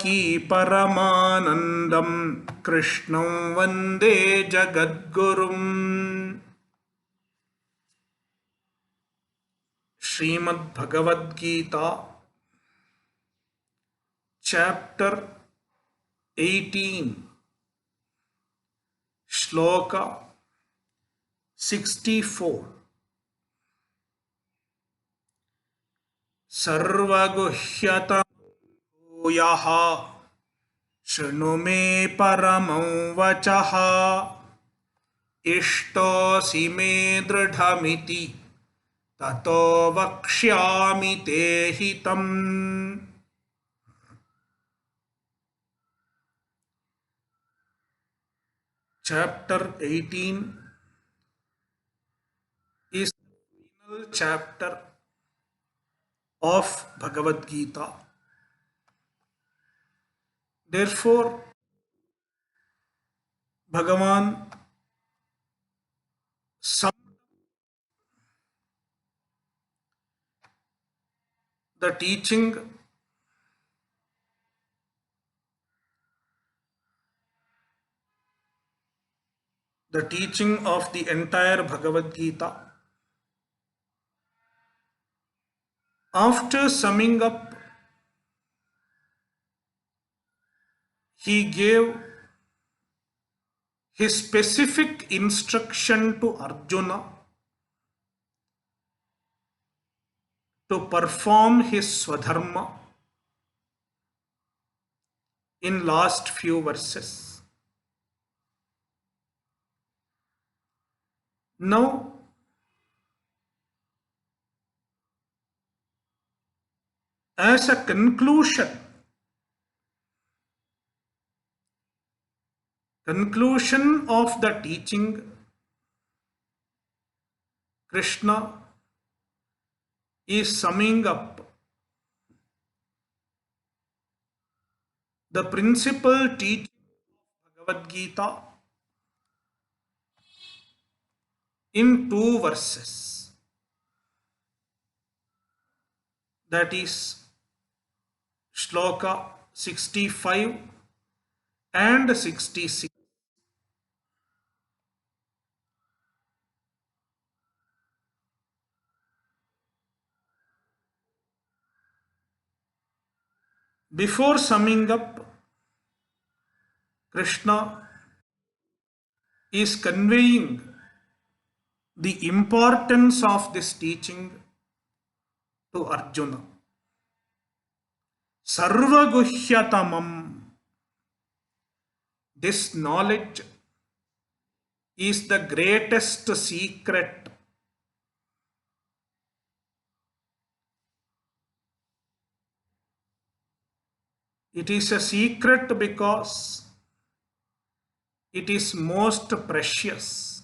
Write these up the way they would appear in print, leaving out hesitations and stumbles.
की परमानंदं कृष्णं वंदे जगद्गुरुम्। श्रीमद्भगवद्गीता चैप्टर 18 श्लोक 64। सर्वगुह्यतमो यः शृणु मे परमं वचः इष्टोऽसि मे दृढमिति ततो वक्ष्यामि ते हितम्। Chapter 18 is the final chapter of Bhagavad Gita. Therefore, Bhagavan summed the teaching of the entire Bhagavad Gita. After summing up, he gave his specific instruction to Arjuna to perform his swadharma in last few verses. Now, as a conclusion of the teaching, Krishna is summing up the principal teaching of Bhagavad Gita in 2 verses. That is Shloka 65 and 66. Before summing up, Krishna is conveying the importance of this teaching to Arjuna. Sarvaguhyatamam. This knowledge is the greatest secret. It is a secret because it is most precious.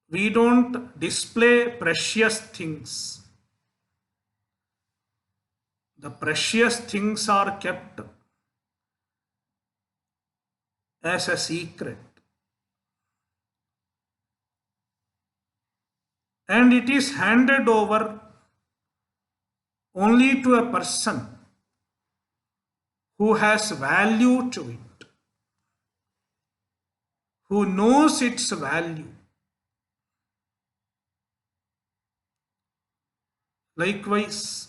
We don't display precious things. The precious things are kept as a secret. And it is handed over only to a person who has value to it, who knows its value. Likewise,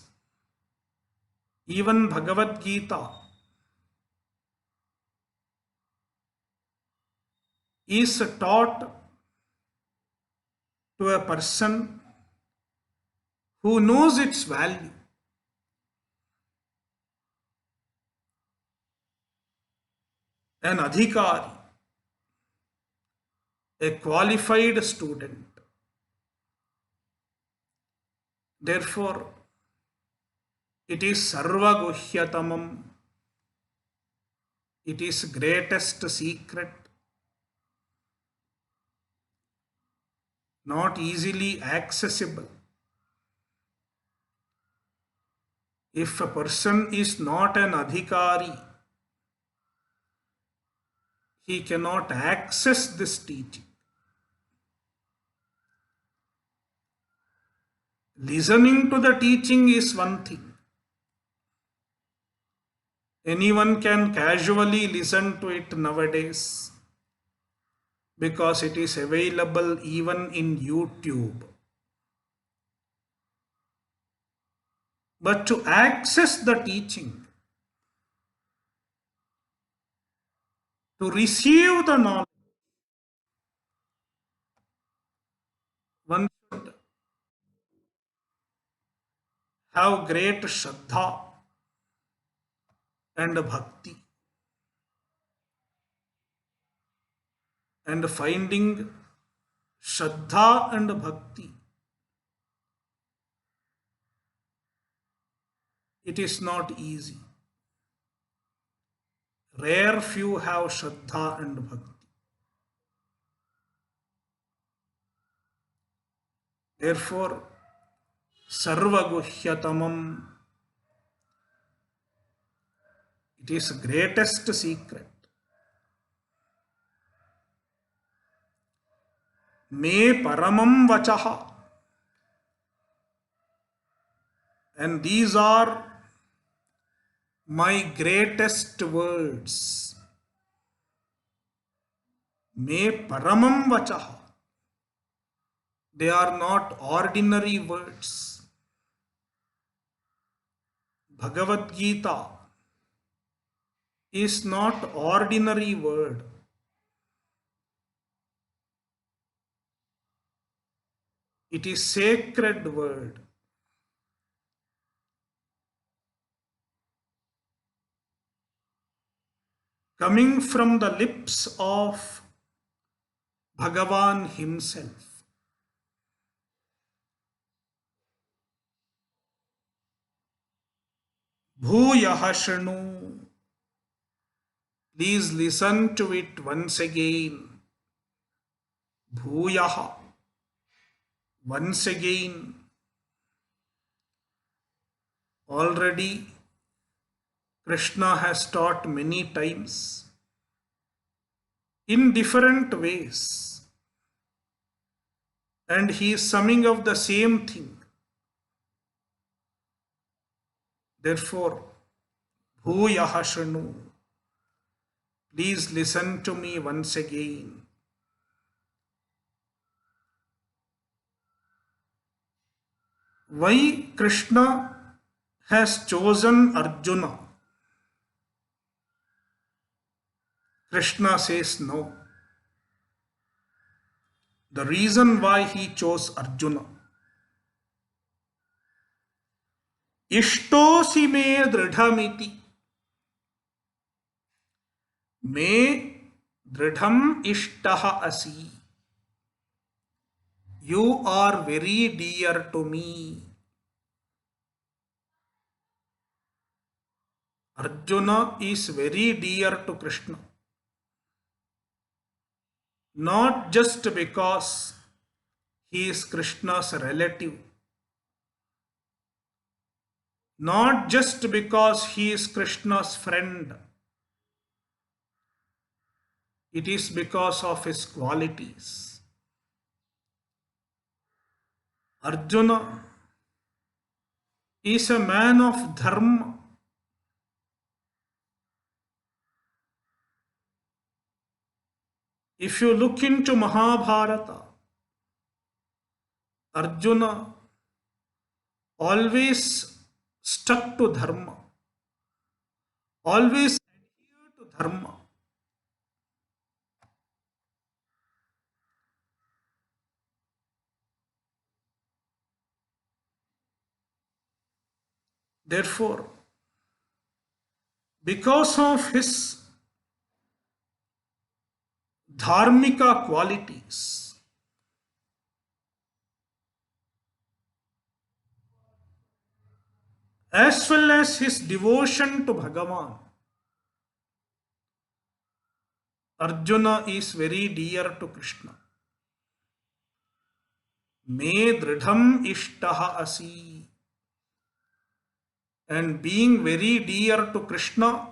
even Bhagavad Gita is taught to a person who knows its value. An adhikari, a qualified student. Therefore, it is sarvaguhyatamam. It is greatest secret, not easily accessible. If a person is not an adhikari, he cannot access this teaching. Listening to the teaching is one thing. Anyone can casually listen to it nowadays because it is available even in YouTube. But to access the teaching, to receive the knowledge, one should have great Shraddha and Bhakti. And finding Shraddha and Bhakti, it is not easy. Rare few have Shraddha and Bhakti. Therefore, Sarvaguhyatamam, it is greatest secret. Me paramam vachaha. And these are my greatest words. Me paramam vachaha. They are not ordinary words. Bhagavad Gita is not ordinary word. It is sacred word. Coming from the lips of Bhagavan himself. Bhuyah Shrinu. Please listen to it once again. Bhuyah. Once again. Already Krishna has taught many times in different ways. And he is summing up the same thing. Therefore, Bhuyah Shrinu. Please listen to me once again. Why Krishna has chosen Arjuna? Krishna says no. The reason why he chose Arjuna. Ishtosi me dridhamiti. Me dridham ishtaha asi. You are very dear to me. Arjuna is very dear to Krishna. Not just because he is Krishna's relative. Not just because he is Krishna's friend. It is because of his qualities. Arjuna is a man of dharma. If you look into Mahabharata, Arjuna always stuck to dharma, always adhered to dharma. Therefore, because of his dharmika qualities, as well as his devotion to Bhagavan, Arjuna is very dear to Krishna. Me dridham ishtaha asi. And being very dear to Krishna,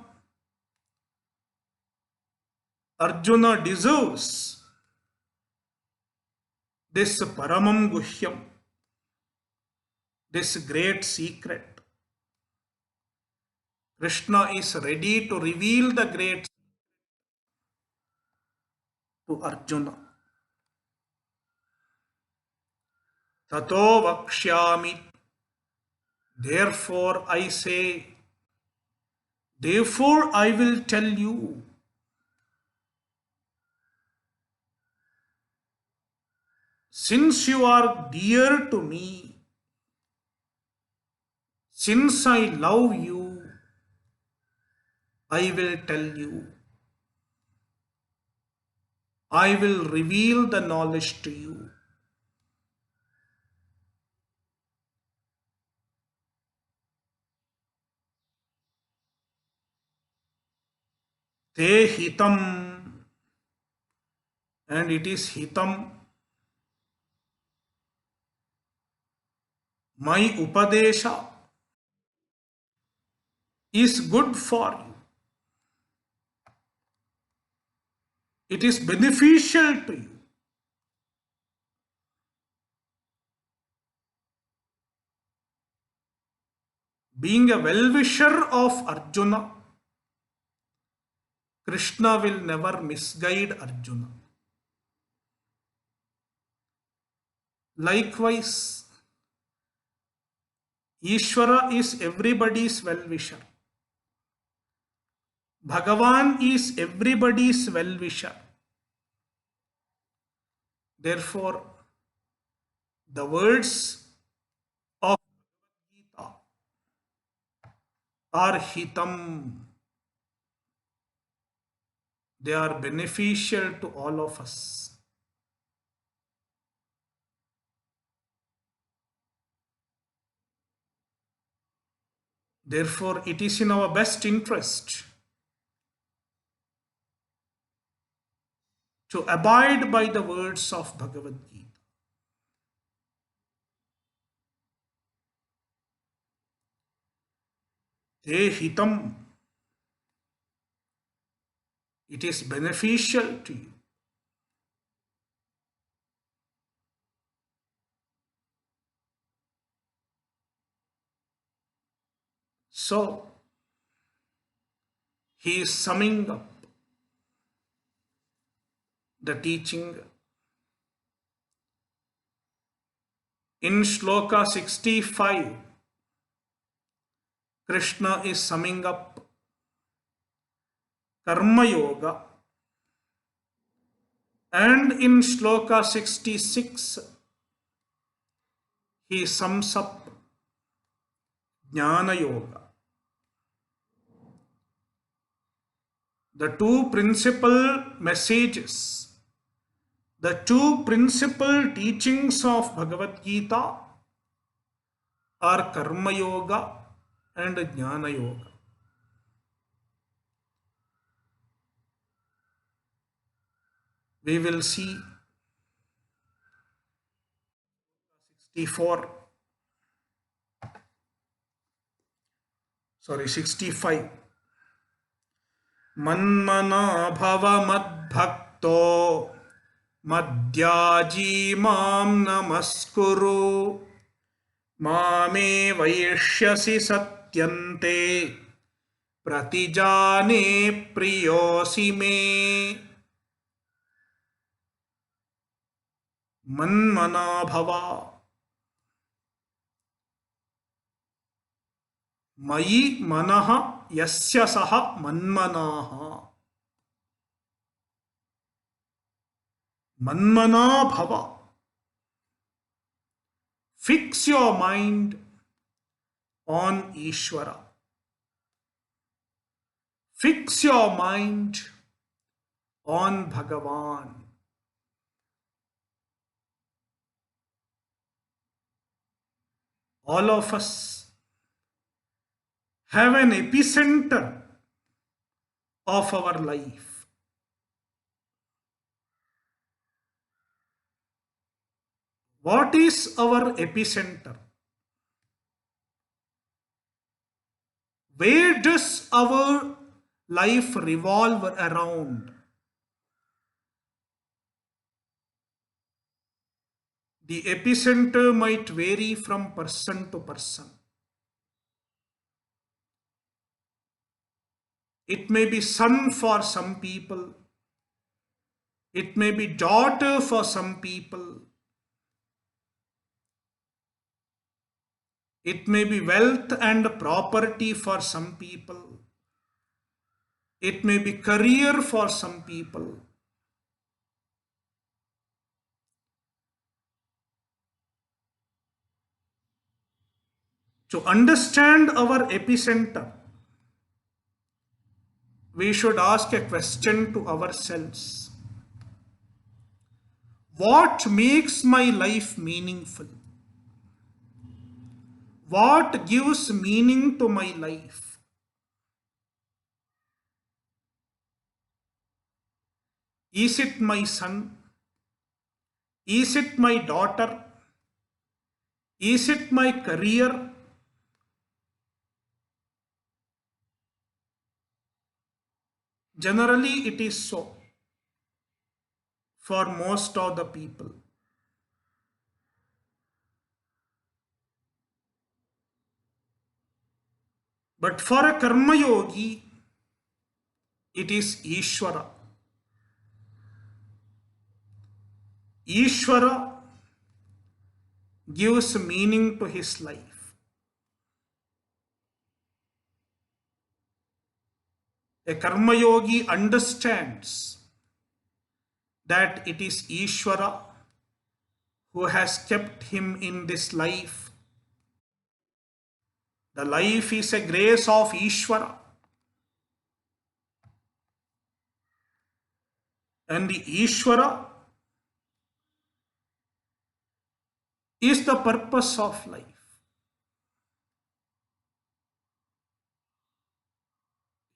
Arjuna deserves this paramam guhyam. this great secret. Krishna is ready to reveal the great to Arjuna. Tato vakshyami. Therefore I say, therefore I will tell you. Since you are dear to me, since I love you, I will tell you. I will reveal the knowledge to you. Te hitam, and it is hitam. My upadesha is good for you. It is beneficial to you. Being a well-wisher of Arjuna, Krishna will never misguide Arjuna. Likewise, Ishvara is everybody's well-wisher. Bhagavan is everybody's well-wisher. Therefore, the words of Gita are hitam. They are beneficial to all of us. Therefore, it is in our best interest to abide by the words of Bhagavad Gita. Te hitam. It is beneficial to you. So, he is summing up the teaching in Shloka 65. Krishna is summing up Karma Yoga, and in Shloka 66 he sums up Jnana Yoga. The two principal messages, the two principal teachings of Bhagavad Gita are Karma Yoga and Jnana Yoga. We will see 65. Manmana bhava madbhakto madhyaji mam namaskuru mame vaishyasi satyante pratijane priyosi me. Manmana bhava. Mayi manaha yasya saha manmanaha. Manmana bhava. Fix your mind on Ishvara. Fix your mind on Bhagavan. All of us have an epicenter of our life. What is our epicenter? Where does our life revolve around? The epicenter might vary from person to person. It may be sun for some people. It may be daughter for some people. It may be wealth and property for some people. It may be career for some people. To understand our epicenter, we should ask a question to ourselves. What makes my life meaningful? What gives meaning to my life? Is it my son? Is it my daughter? Is it my career? Generally, it is so for most of the people. But for a karma yogi, it is Ishvara. Ishvara gives meaning to his life. A karma yogi understands that it is Ishvara who has kept him in this life. The life is a grace of Ishvara. And the Ishvara is the purpose of life.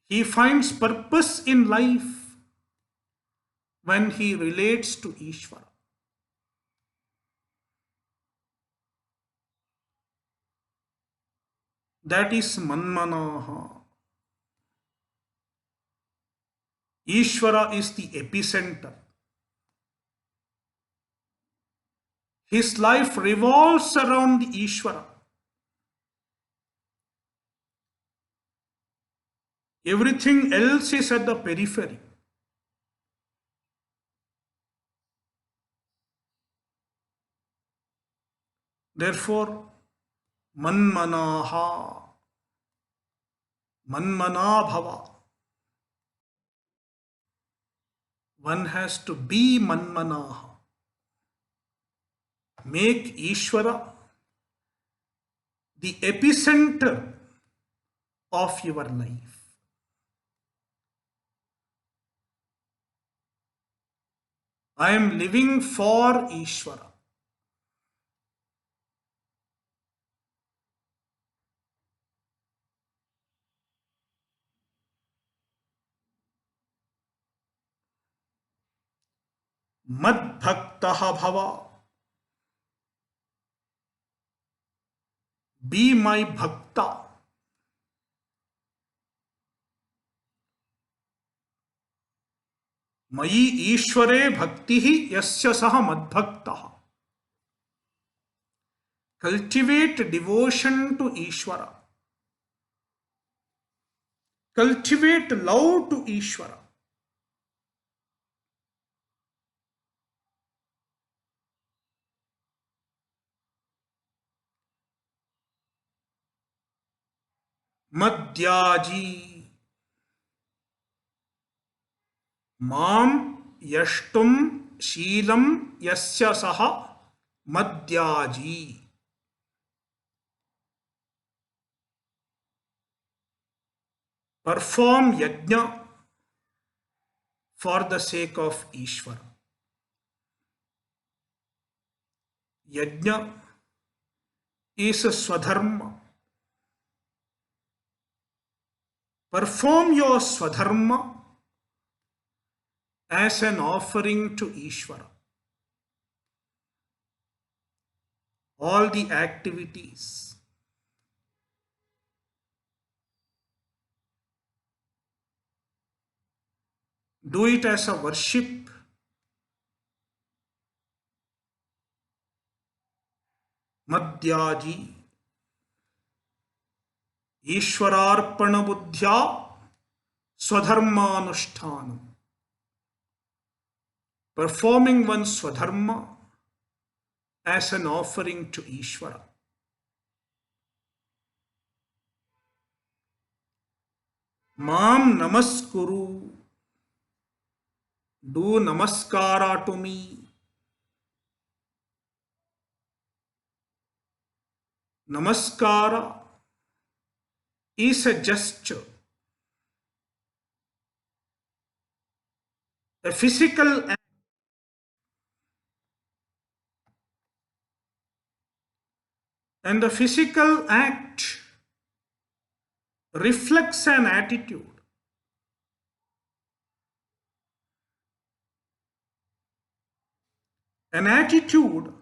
He finds purpose in life when he relates to Ishvara. That is Manmanaha. Ishvara is the epicenter. His life revolves around the Ishvara. Everything else is at the periphery. Therefore, Manmanaha, Manmanabhava. One has to be Manmanaha. Make Ishvara the epicenter of your life. I am living for Ishvara. Madbhaktaha bhava. Be my bhakta. Mayi Ishvare bhaktihi yasya saha madbhaktaha. Cultivate devotion to Ishvara. Cultivate love to Ishvara. Madhyaji. Mam yashtum sheelam yasya saha madhyaji. Perform yajna for the sake of Ishvara. Yajna is a swadharma. Perform your swadharma as an offering to Ishvara. All the activities, do it as a worship. तत्याजी ईश्वरार्पण बुद्ध्या स्वधर्मानुष्ठान, performing one's swadharma as an offering to Ishvara. Mam namaskuru, do namaskara to me. Namaskara is a gesture, a physical act, and the physical act reflects an attitude. An attitude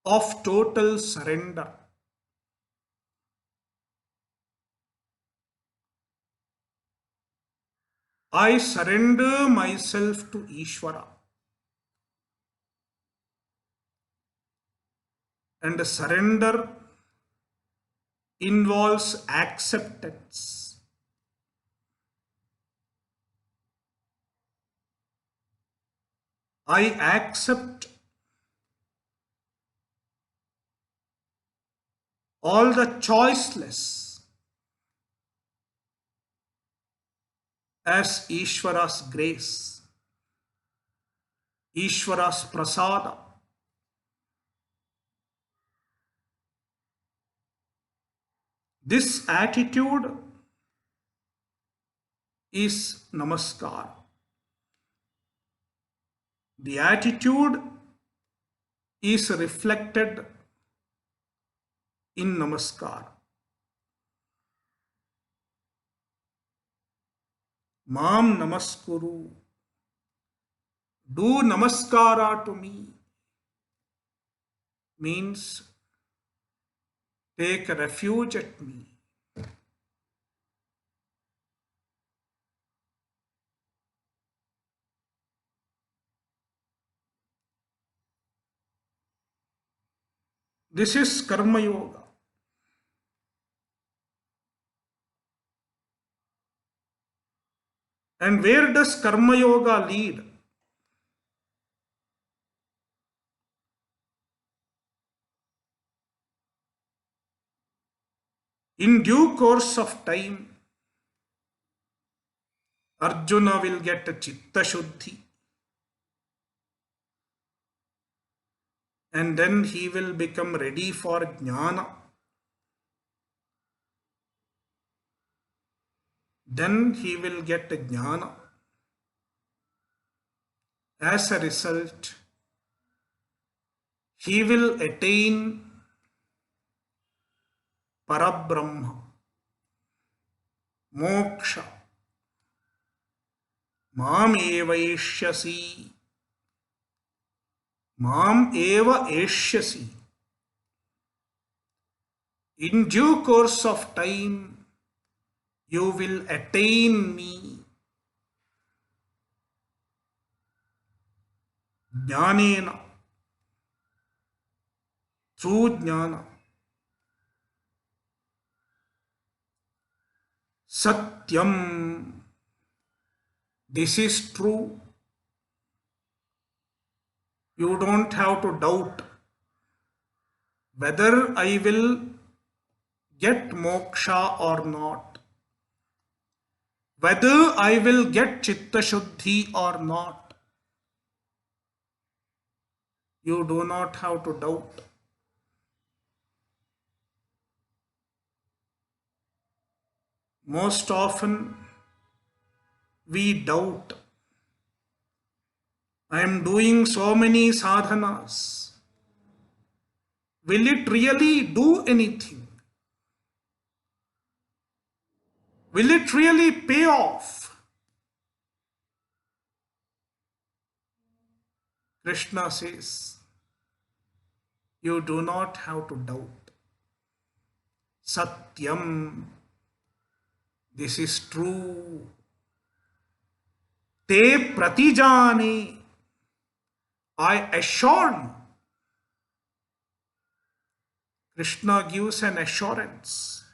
of total surrender. I surrender myself to Ishvara. And surrender involves acceptance. I accept all the choiceless as Ishvara's grace, Ishvara's prasada. This attitude is namaskar. The attitude is reflected in namaskar. Mam namaskuru, do namaskara to me, means take refuge at me. This is Karma Yoga. And where does Karma Yoga lead? In due course of time, Arjuna will get a Chitta Shuddhi. And then he will become ready for Jnana. Then he will get Jnana. As a result, he will attain Parabrahma, Moksha. Mam eva eshyasi. Mam eva eshyasi. In due course of time, you will attain me. Jnanena, through jnana. Satyam, this is true. You don't have to doubt whether I will get moksha or not, whether I will get Chitta Shuddhi or not. You do not have to doubt. Most often we doubt. I am doing so many sadhanas. Will it really do anything? Will it really pay off? Krishna says, you do not have to doubt. Satyam, this is true. Te pratijane, I assure you. Krishna gives an assurance.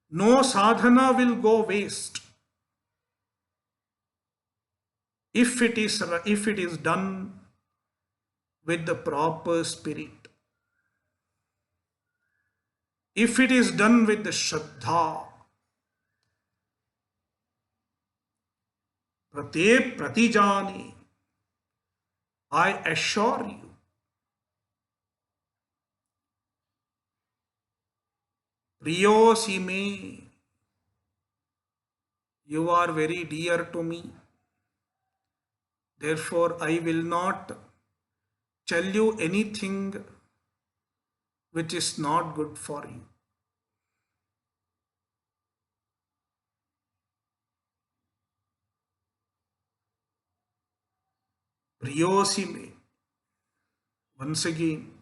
No sadhana will go waste if it is done with the proper spirit. If it is done with the Shraddha. Prate pratijani, I assure you. Priyosi me, you are very dear to me. Therefore, I will not tell you anything which is not good for you. Priyosi me. Once again,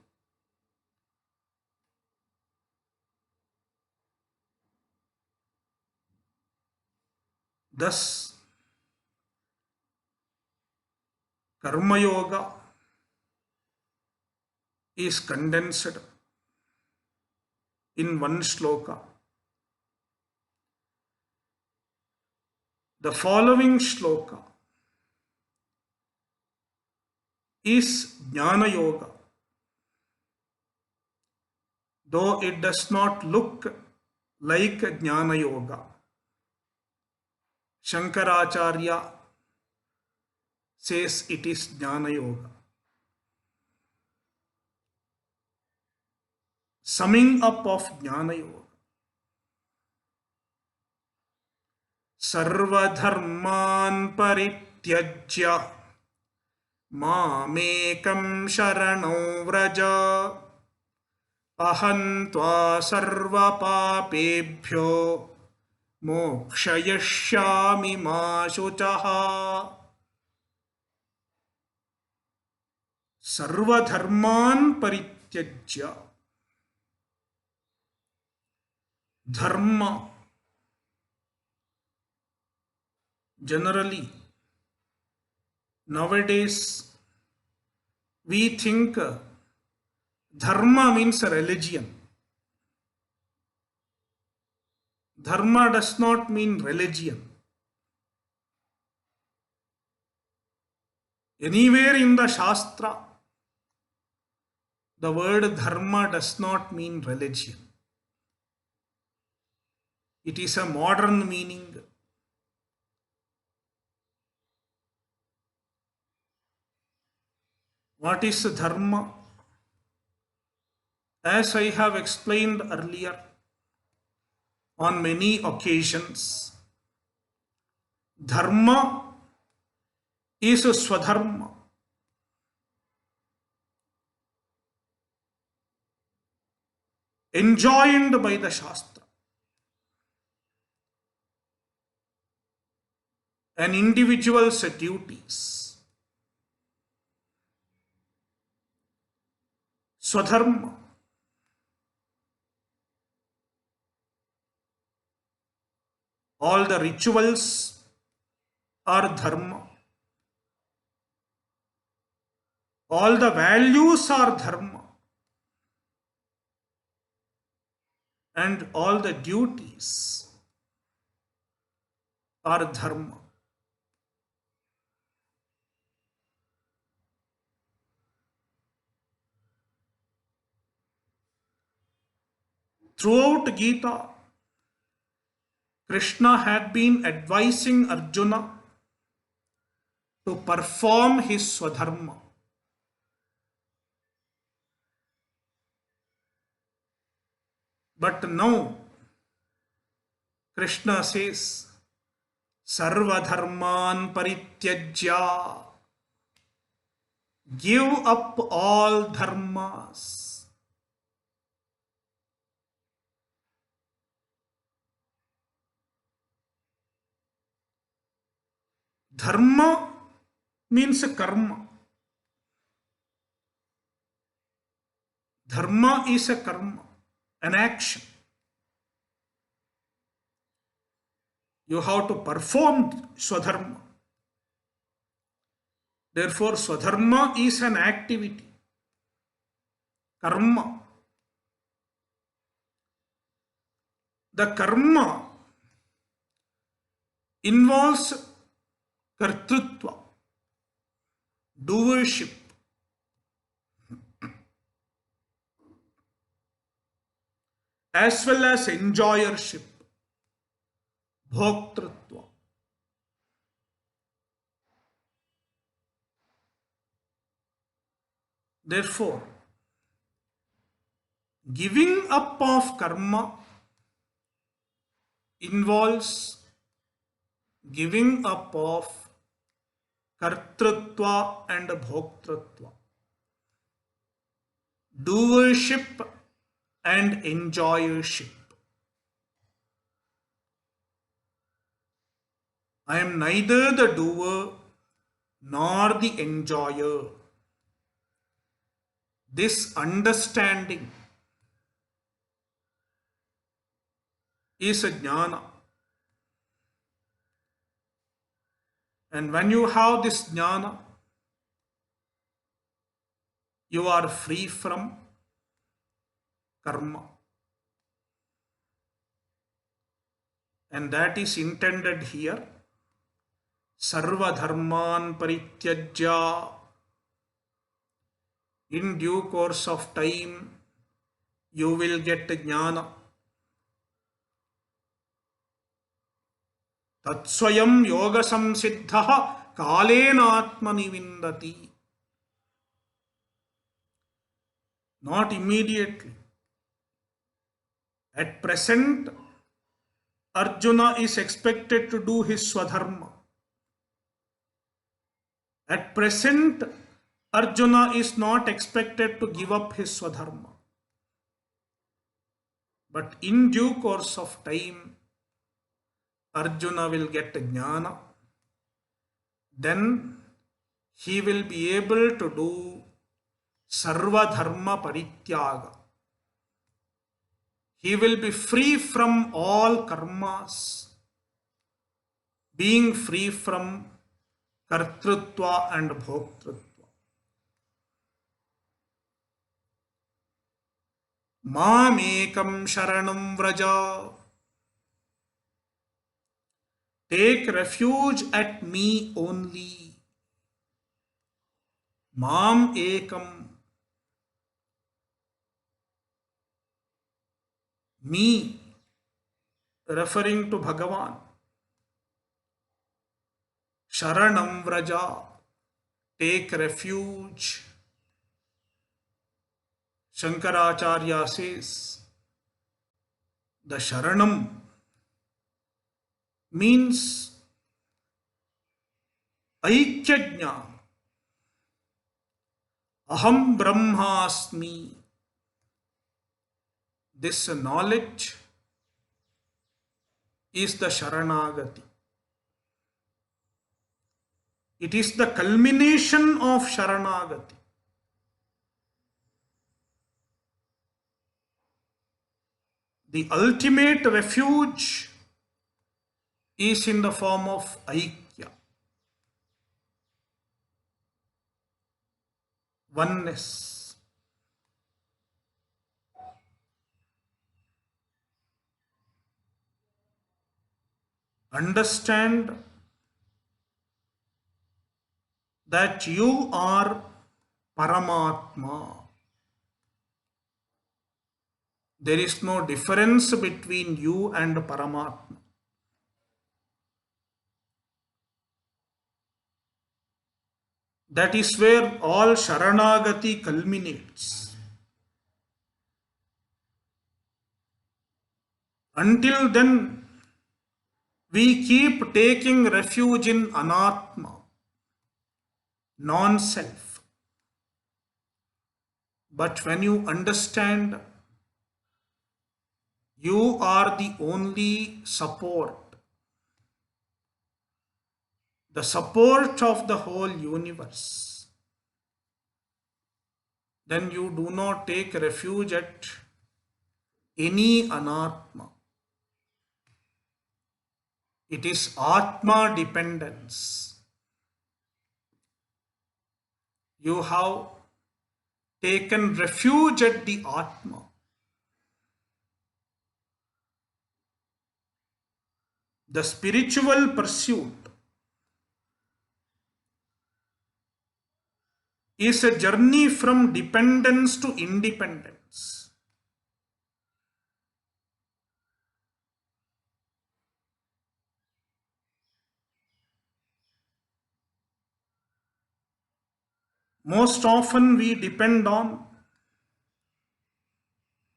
thus Karma Yoga is condensed in one shloka. The following shloka is Jnana Yoga, though it does not look like Jnana Yoga. Shankaracharya says it is Jnana Yoga. Summing up of Jnana Yoga. Sarvadharman parityajya mamekam sharanam vraja aham tva sarva papebhyo mokshayashyami ma shuchaha. Sarvadharman parityajya. Dharma. Generally, nowadays, we think dharma means a religion. Dharma does not mean religion. Anywhere in the Shastra, the word dharma does not mean religion. It is a modern meaning. What is dharma? As I have explained earlier on many occasions, dharma is swadharma. Enjoined by the Shastra. An individual's duties. Swadharma. All the rituals are dharma. All the values are dharma. And all the duties are dharma. Throughout Gita, Krishna had been advising Arjuna to perform his swadharma. But now, Krishna says, Sarvadharman parityajya. Give up all dharmas. Dharma means karma. Dharma is a karma, an action. You have to perform swadharma. Therefore, swadharma is an activity. karma. The karma involves kartrutva, doership, as well as enjoyership, bhoktrutva. Therefore, giving up of karma involves giving up of kartrutva and bhoktrutva, doership and enjoyership. I am neither the doer nor the enjoyer. This understanding is a jnana. And when you have this jnana, you are free from karma. And that is intended here. Sarva dharman parityajya. In due course of time, you will get jnana. Tatsvayam yoga samsiddha kalena atmani vindati. Not immediately. At present, Arjuna is expected to do his swadharma. At present, Arjuna is not expected to give up his swadharma. But in due course of time, Arjuna will get jnana. Then he will be able to do sarva dharma parityaga. He will be free from all karmas, being free from kartrutva and bhoktrutva. Mam ekam sharanam vraja. Take refuge at me only. Mam ekam. Me, referring to Bhagavan. Sharanam vraja. Take refuge. Shankaracharya says, the Sharanam means Aikya Jnana. Aham Brahmasmi. This knowledge is the Sharanagati. It is the culmination of Sharanagati. The ultimate refuge is in the form of Aikya, oneness. Understand that you are Paramatma. There is no difference between you and Paramatma. That is where all Sharanagati culminates. Until then, we keep taking refuge in Anatma, non-self. But when you understand you are the only support, the support of the whole universe, then you do not take refuge at any Anatma. It is Atma dependence. You have taken refuge at the Atma. The spiritual pursuit is a journey from dependence to independence. Most often we depend on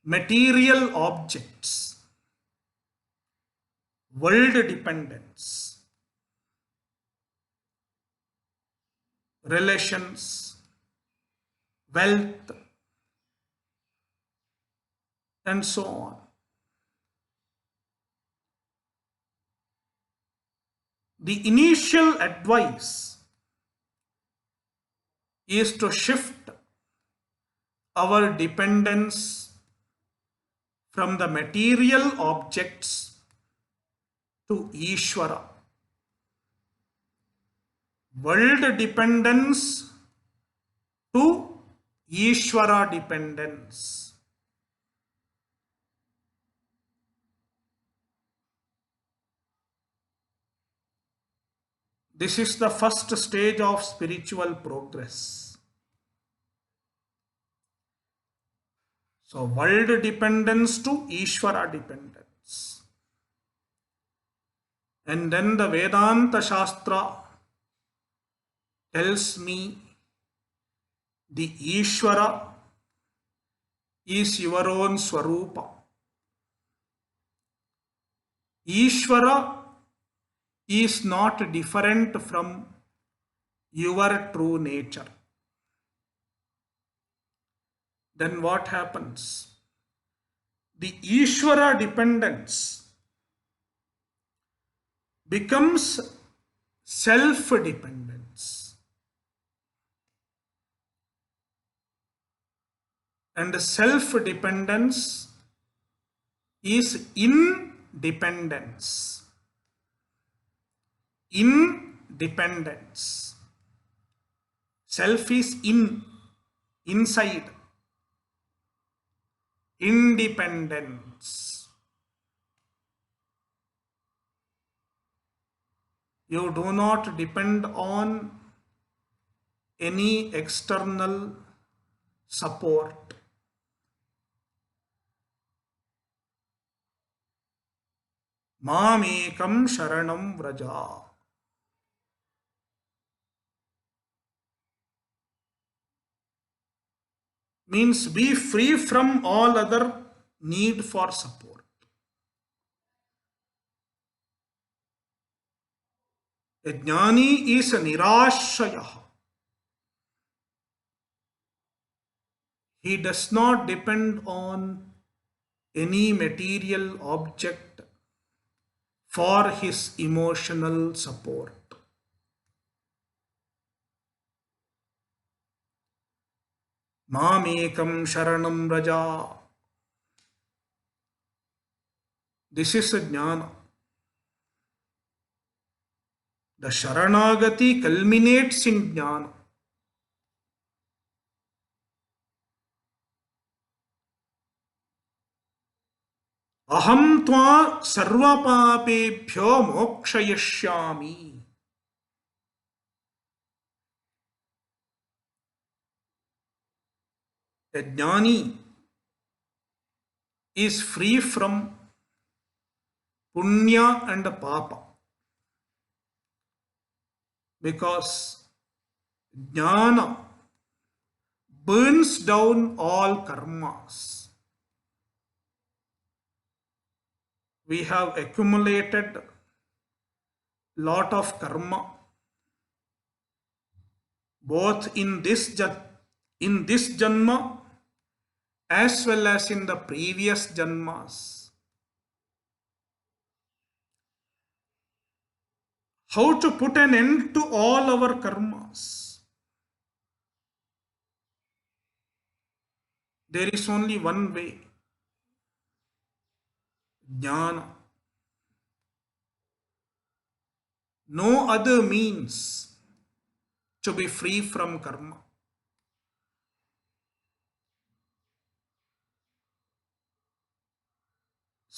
material objects, world dependence, relations, wealth, and so on. The initial advice is to shift our dependence from the material objects to Ishvara. World dependence to Ishvara dependence. This is the first stage of spiritual progress. So, world dependence to Ishvara dependence. And then the Vedanta Shastra tells me the Ishvara is your own Swarupa. Ishvara is not different from your true nature. Then what happens? The Ishvara dependence becomes self-dependence. And self-dependence is independence. Independence. Self is inside. Independence. You do not depend on any external support. Mamekam sharanam vraja. Means be free from all other need for support. A jnani is a nirashaya. He does not depend on any material object for his emotional support. Mamekam sharanam vraja. This is a jnana. The Sharanagati culminates in jnana. Aham tva sarvapapebhyo mokshayashyami. A jnani is free from punya and papa, because jnana burns down all karmas. We have accumulated lot of karma, both in this janma as well as in the previous janmas. How to put an end to all our karmas? There is only one way. Jnana. No other means to be free from karma.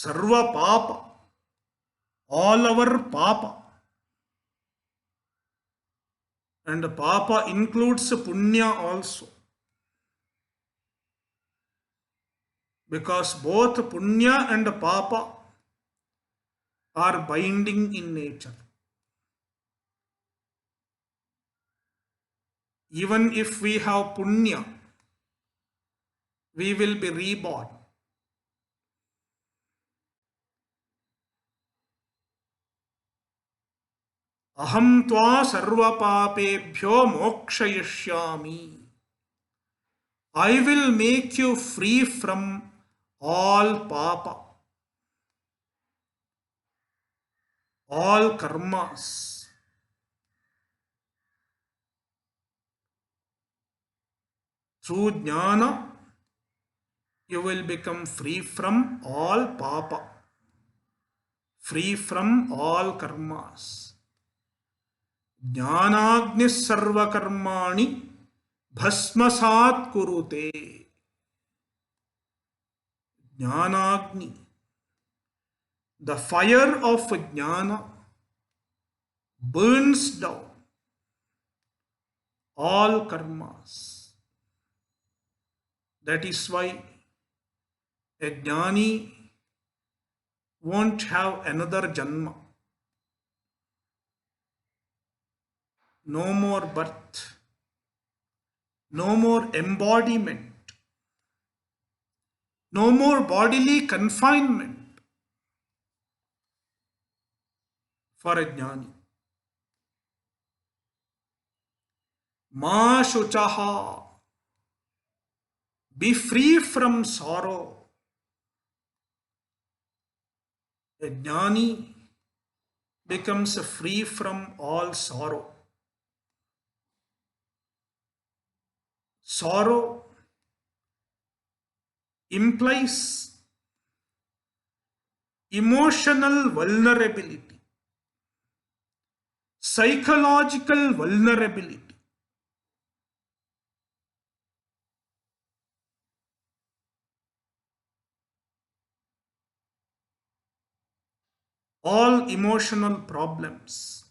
Sarva papa, all our papa. And papa includes punya also. Because both punya and papa are binding in nature. Even if we have punya, we will be reborn. Aham tva sarva papebhyo mokshayishyami. I will make you free from all papa, all karmas. Through jnana, you will become free from all papa, free from all karmas. Jnanagni sarva karmani bhasmasat kurute. Jnanagni, the fire of jnana, burns down all karmas. That is why a jnani won't have another janma. No more birth, no more embodiment, no more bodily confinement for a jnani. Ma shuchaha, be free from sorrow. A jnani becomes free from all sorrow. Sorrow implies emotional vulnerability, psychological vulnerability. All emotional problems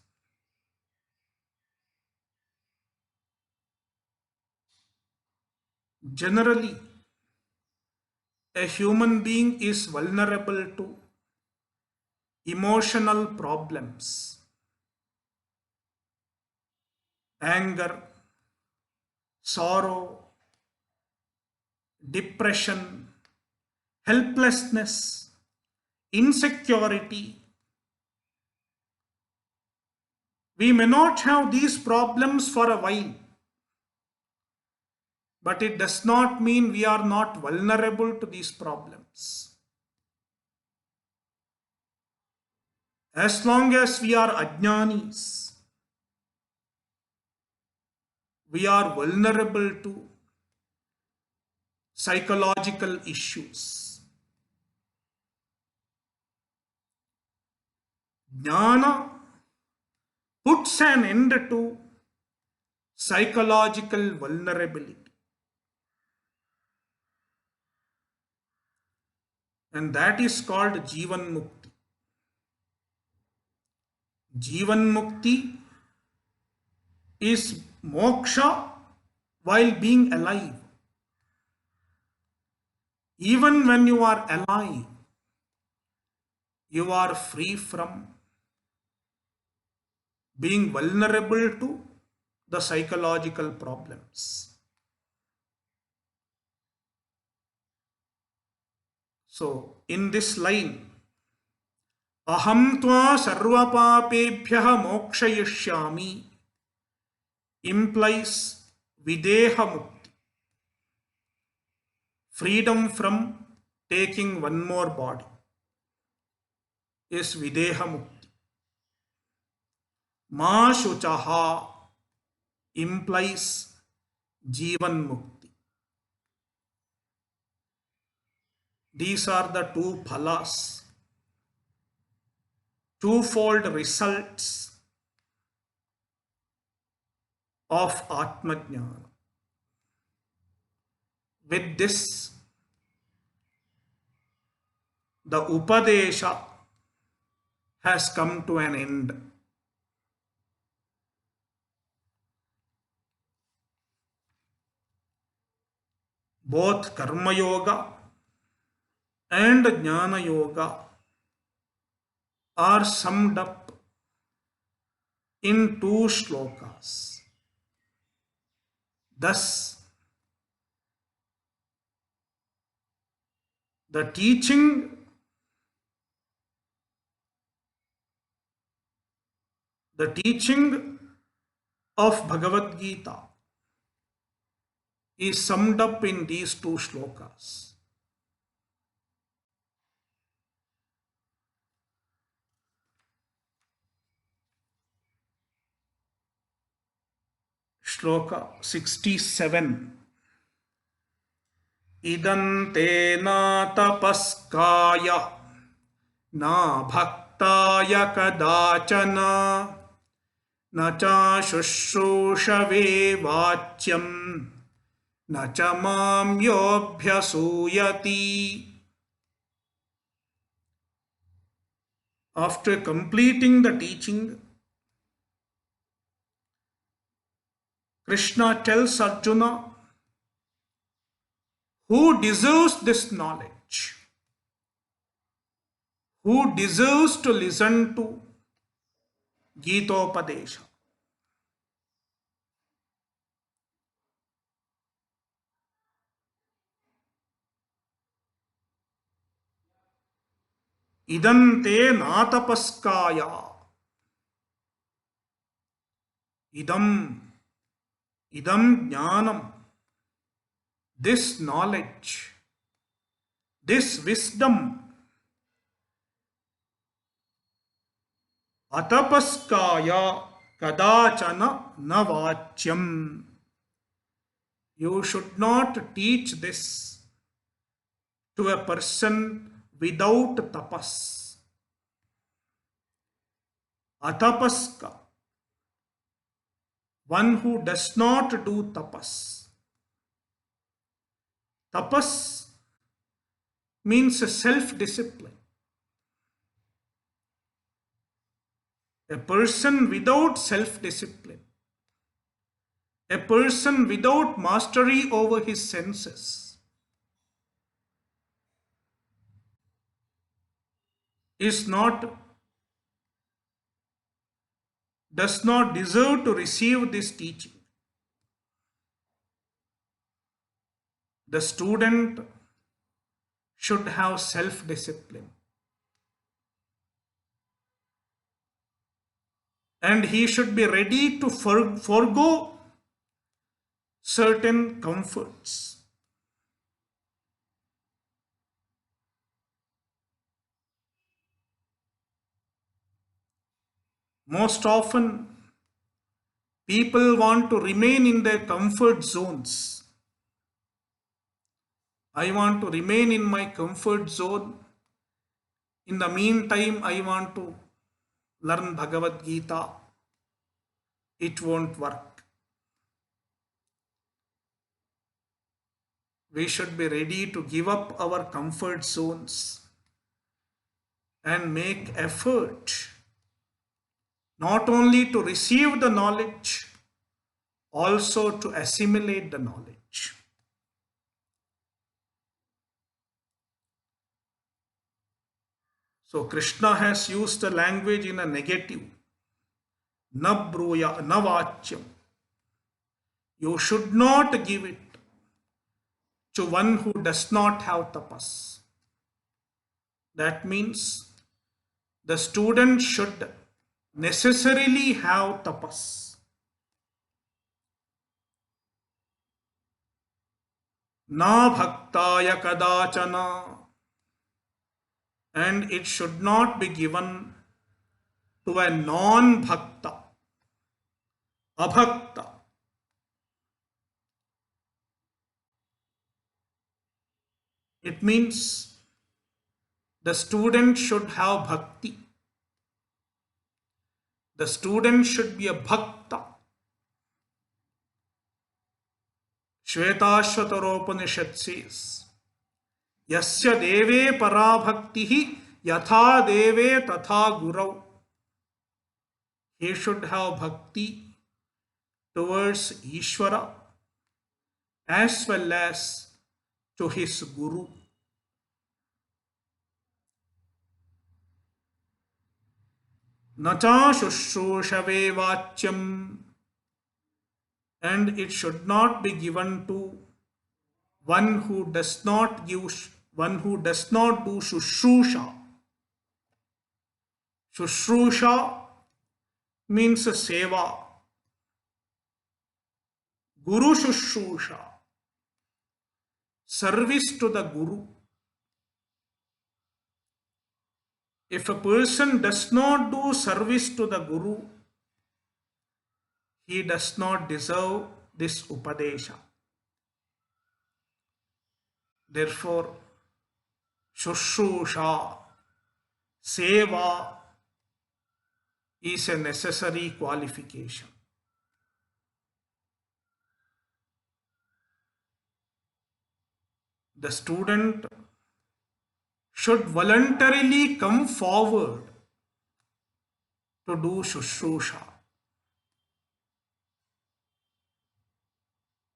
generally, a human being is vulnerable to emotional problems, anger, sorrow, depression, helplessness, insecurity. We may not have these problems for a while, but it does not mean we are not vulnerable to these problems. As long as we are ajnanis, we are vulnerable to psychological issues. Jnana puts an end to psychological vulnerability. And that is called Jivan Mukti. Jivan Mukti is moksha while being alive. Even when you are alive, you are free from being vulnerable to the psychological problems. So, in this line, aham tva sarva papebhyah mokshayishyami implies videha mukti, freedom from taking one more body is videha mukti. Ma shuchaha implies jivan mukti. These are the two phalas, twofold results of Atmajnana. With this, the Upadesha has come to an end. Both Karma Yoga and Jnana Yoga are summed up in two shlokas. Thus, the teaching of Bhagavad Gita is summed up in these two shlokas. Shloka 67. Idam te na tapaskaya na bhaktaya kadachana na cha shushrusave vachyam na cha mam yobhyasuyati. After completing the teaching, Krishna tells Arjuna who deserves this knowledge, who deserves to listen to Gitopadesha. Idam te natapaskaya. Idam jnanam. This knowledge, this wisdom, atapaskaya kadachana navachyam. You should not teach this to a person without tapas. Atapaska, one who does not do tapas. Tapas means self-discipline. A person without self-discipline, a person without mastery over his senses, does not deserve to receive this teaching. The student should have self-discipline. And he should be ready to forego certain comforts. Most often, people want to remain in their comfort zones. I want to remain in my comfort zone. In the meantime, I want to learn Bhagavad Gita. It won't work. We should be ready to give up our comfort zones and make effort not only to receive the knowledge, also to assimilate the knowledge. So Krishna has used the language in a negative. Na bruya, na vachyam. You should not give it to one who does not have tapas. That means the student should necessarily have tapas. Na bhaktaya kadachana. And it should not be given to a non-bhakta, abhakta. It means the student should have bhakti. The student should be a bhakta. Shvetashvatara Upanishad says, Yasya deve parabhaktihi yatha deve tatha gurau. He should have bhakti towards Ishvara as well as to his guru. Nacha shushrusave vachyam, and it should not be given to one who does not give, one who does not do shushrusha. Shushrusha means seva. Guru shushrusha, service to the guru. If a person does not do service to the guru, he does not deserve this upadesha. Therefore, shushusha, seva is a necessary qualification. The student should voluntarily come forward to do shushusha.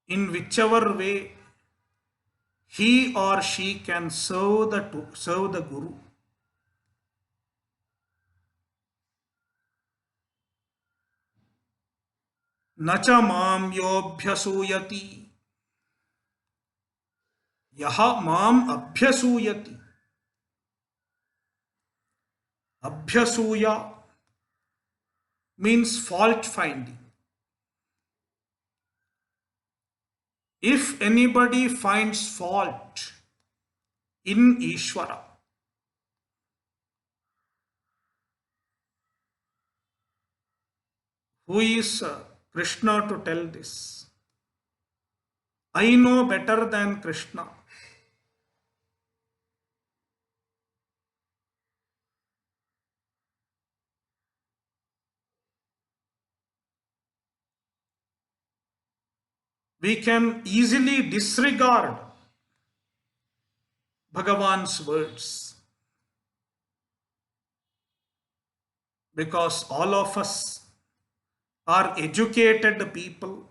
In whichever way he or she can serve the guru. Nacha mam yobhyasuyati, yaha mam abhyasuyati. Abhyasuya means fault finding. If anybody finds fault in Ishvara, who is Krishna to tell this? I know better than Krishna. We can easily disregard Bhagavan's words because all of us are educated people,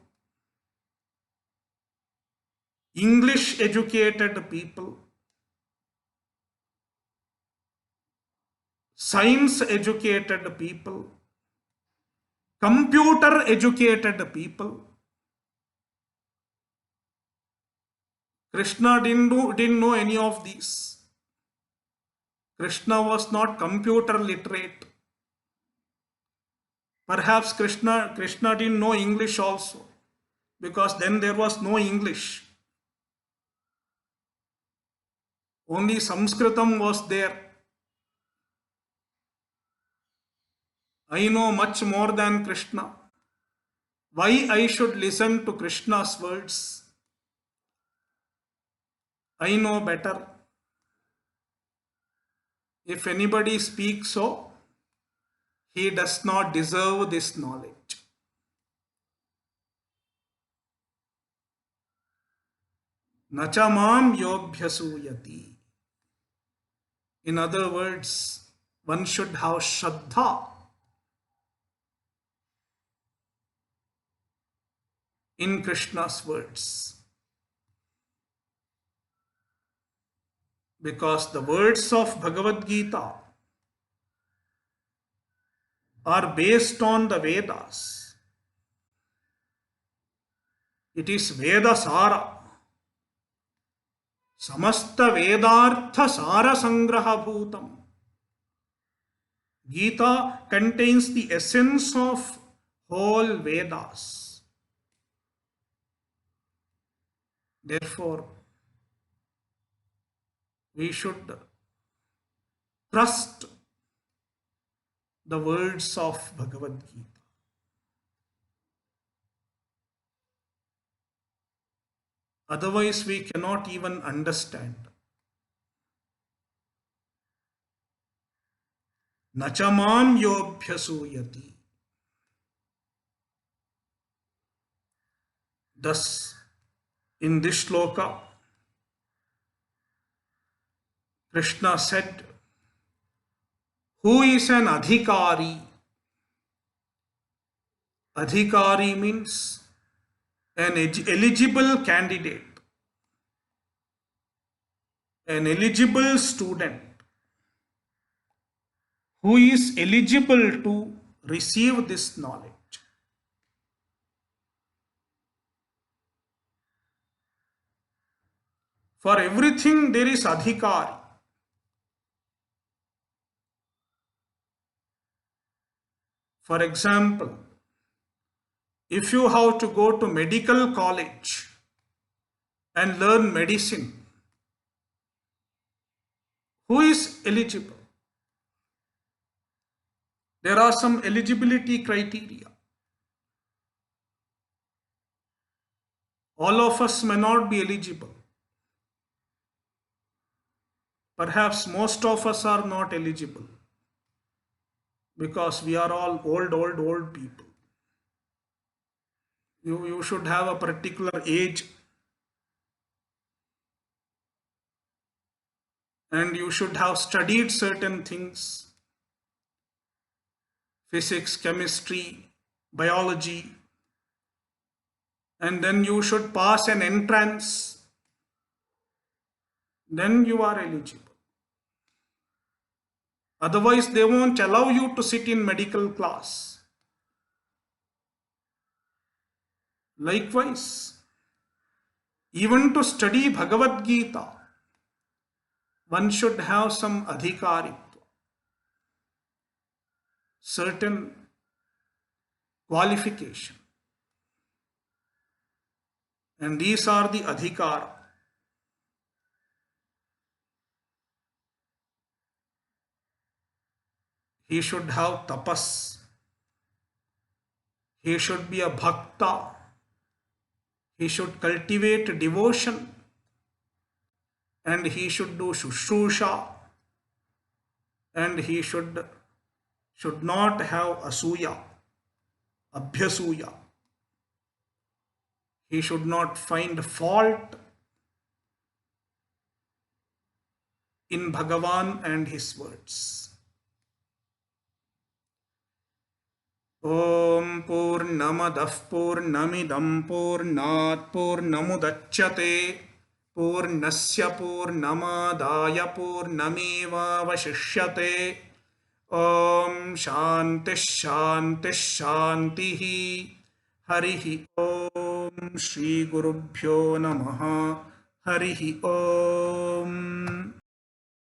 English educated people, science educated people, computer educated people. Krishna didn't know any of these. Krishna was not computer literate. Perhaps Krishna didn't know English also, because then there was no English. Only Sanskritam was there. I know much more than Krishna. Why I should listen to Krishna's words? I know better. If anybody speaks so, he does not deserve this knowledge. Nacha mam yobhyasuyati. In other words, one should have Shraddha in Krishna's words. Because the words of Bhagavad Gita are based on the Vedas. It is Veda Sara. Samasta Vedartha Sara Sangraha Bhutam. Gita contains the essence of whole Vedas. Therefore, we should trust the words of Bhagavad Gita. Otherwise, we cannot even understand. Nachamam yobhyasuyati. Thus, in this shloka, Krishna said, who is an adhikari? Adhikari means an eligible candidate, an eligible student who is eligible to receive this knowledge. For everything there is adhikari. For example, if you have to go to medical college and learn medicine, who is eligible? There are some eligibility criteria. All of us may not be eligible. Perhaps most of us are not eligible because we are all old people. You should have a particular age and you should have studied certain things, physics, chemistry, biology, and then you should pass an entrance. Then you are eligible. Otherwise, they won't allow you to sit in medical class. Likewise, even to study Bhagavad Gita, one should have some adhikaritva, certain qualification. And these are the adhikara. He should have tapas. He should be a bhakta. He should cultivate devotion. And he should do shushrusha. And he should not have asuya, abhyasuya. He should not find fault in Bhagavan and his words. Om Purnamadah Purnamidam Purnat Purnamudachyate Purnasya Purnamadaya Purnameva Vashishyate. Om Shanti Shanti Shantihi. Harihi Om Shri Gurubhyo Namaha. Harihi Om.